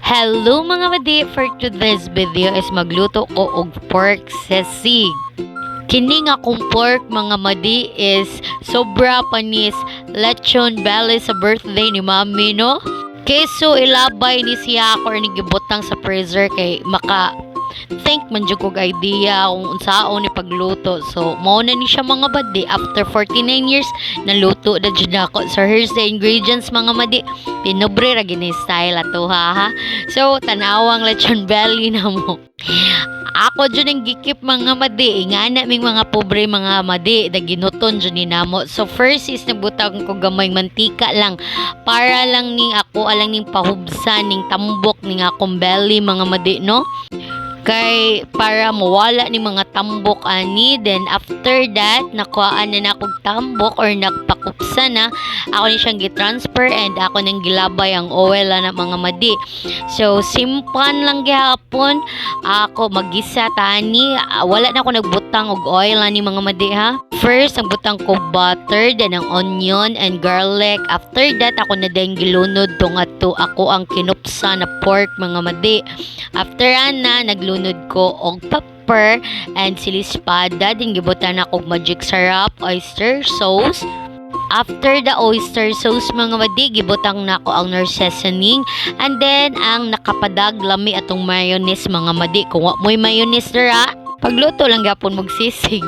Hello mga madi, for today's video is magluto ko og pork sisig. Kini nga kong pork mga madi is sobra panis lechon belly sa birthday ni mami no. Keso ilabay ni siya ako ni gibutang sa freezer kay maka think man jud kog idea kung unsaon ni pagluto. So mao na ni siya mga madi, after 49 years naluto na jud ako. So here's the ingredients mga madi. Pinobre ra gini style ato ha. So tanawang lechon belly na mo. Ako dyan ang gikip mga madi. Nga na ming mga pobre mga madi. Daginuton dyan ni namo. So first is nagbutang ko gamay mantika lang. Para lang ning ako alang ning pahubsan ning tambok ning akong belly mga madi no. Kay para mawala ni mga tambok ani. Then after that nakuhaan na akong tambok or nagpakupsa na. Ako ni siyang gitransfer and ako nang gilabay ang oil na mga madi. So simpan lang gihapon ako magisa tani. Wala na ako nagbutang og oil ani mga madi ha. First nagbutang ko butter, then ang onion and garlic. After that ako na din gilunod tong ato ako ang kinupsa na pork mga madi. After ana naglunod ko og pepper and sili espada, din gibutan ako og magic syrup, oyster sauce. After the oyster sauce mga madi, gibutang na ako ang nor seasoning and then ang nakapadag lami atong mayonnaise mga madi. Kung wa mo'y mayonnaise dira, pagluto lang gapon magsisig.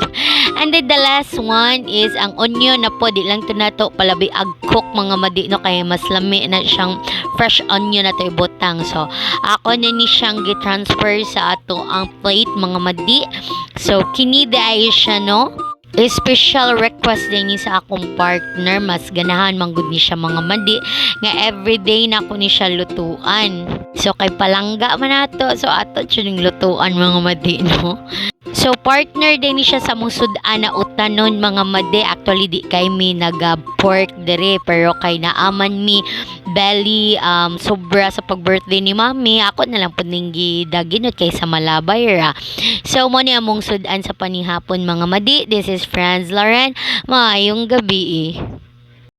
And then the last one is ang onion na po, di lang to nato palabi agcook mga madi no, kaya mas lami na siyang fresh onion na to ibutang. So ako na ni siyang gitransfer sa ato ang plate mga madi. So kini ay siya no. Special request din ni sa akong partner, mas ganahan manggod ni siya mga madi nga everyday na ako ni siya lutuan. So kay palangga man nato, so ato ning lutuan mga madi no. So partner din ni siya sa musudan na utanon mga madi. Actually di kay mi naga pork dire pero kay naaman mi belly sobra sa pag-birthday ni mami. Ako na lang pud ning gidaginot kay sa malabay ra. So mo ni among sudan sa panihapon mga madi. This is Franz Lauren. Maayong gabi.